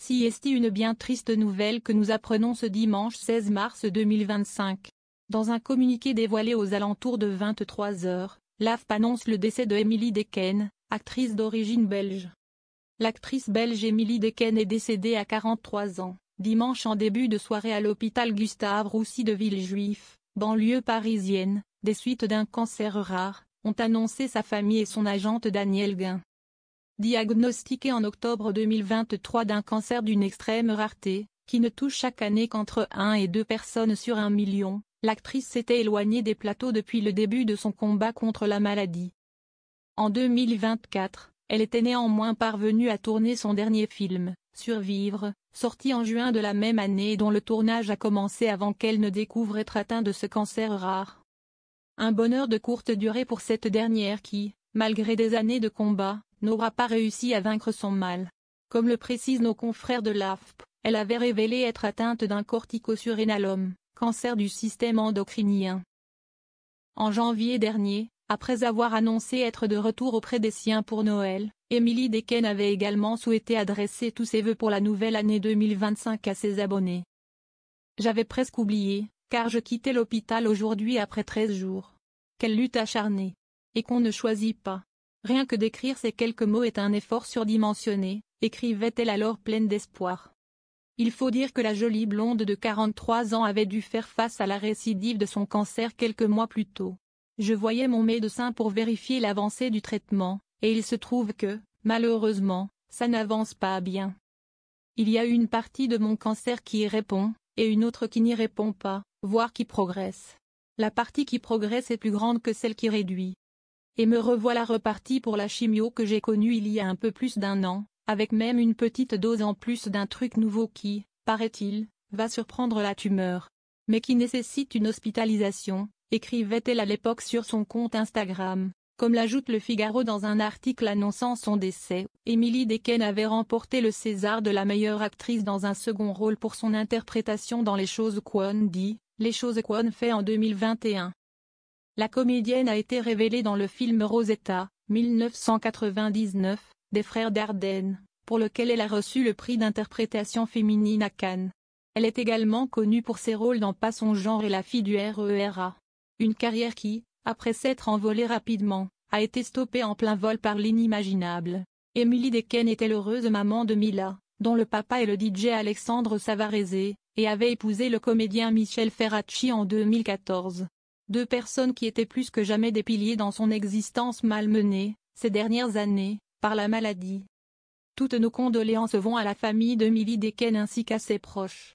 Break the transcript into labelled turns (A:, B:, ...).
A: Si est une bien triste nouvelle que nous apprenons ce dimanche 16 mars 2025. Dans un communiqué dévoilé aux alentours de 23 h, l'AFP annonce le décès de Emily Dequesne, actrice d'origine belge. L'actrice belge Emily Dequesne est décédée à 43 ans, dimanche en début de soirée à l'hôpital Gustave-Roussy de Villejuif, banlieue parisienne, des suites d'un cancer rare, ont annoncé sa famille et son agente Danielle Guin. Diagnostiquée en octobre 2023 d'un cancer d'une extrême rareté, qui ne touche chaque année qu'entre 1 et 2 personnes sur 1 million, l'actrice s'était éloignée des plateaux depuis le début de son combat contre la maladie. En 2024, elle était néanmoins parvenue à tourner son dernier film, Survivre, sorti en juin de la même année et dont le tournage a commencé avant qu'elle ne découvre être atteinte de ce cancer rare. Un bonheur de courte durée pour cette dernière qui, malgré des années de combat, n'aura pas réussi à vaincre son mal. Comme le précisent nos confrères de l'AFP, elle avait révélé être atteinte d'un corticosurrénalome, cancer du système endocrinien. En janvier dernier, après avoir annoncé être de retour auprès des siens pour Noël, Emily Dequesne avait également souhaité adresser tous ses vœux pour la nouvelle année 2025 à ses abonnés. J'avais presque oublié, car je quittais l'hôpital aujourd'hui après 13 jours. Quelle lutte acharnée! Et qu'on ne choisit pas. Rien que d'écrire ces quelques mots est un effort surdimensionné, écrivait-elle alors pleine d'espoir. Il faut dire que la jolie blonde de 43 ans avait dû faire face à la récidive de son cancer quelques mois plus tôt. Je voyais mon médecin pour vérifier l'avancée du traitement, et il se trouve que, malheureusement, ça n'avance pas bien. Il y a une partie de mon cancer qui y répond, et une autre qui n'y répond pas, voire qui progresse. La partie qui progresse est plus grande que celle qui réduit. Et me revoilà reparti pour la chimio que j'ai connue il y a un peu plus d'1 an, avec même une petite dose en plus d'un truc nouveau qui, paraît-il, va surprendre la tumeur. Mais qui nécessite une hospitalisation, écrivait-elle à l'époque sur son compte Instagram. Comme l'ajoute Le Figaro dans un article annonçant son décès, Emily Dequesne avait remporté le César de la meilleure actrice dans un second rôle pour son interprétation dans Les choses qu'on dit, Les choses qu'on fait en 2021. La comédienne a été révélée dans le film Rosetta, 1999, des frères Dardenne, pour lequel elle a reçu le prix d'interprétation féminine à Cannes. Elle est également connue pour ses rôles dans Pas son genre et La fille du RERA. Une carrière qui, après s'être envolée rapidement, a été stoppée en plein vol par l'inimaginable. Emily Dequesne était l'heureuse maman de Mila, dont le papa est le DJ Alexandre Savarese, et avait épousé le comédien Michel Ferracci en 2014. 2 personnes qui étaient plus que jamais des piliers dans son existence malmenée, ces dernières années, par la maladie. Toutes nos condoléances vont à la famille d'Emily Dequesne ainsi qu'à ses proches.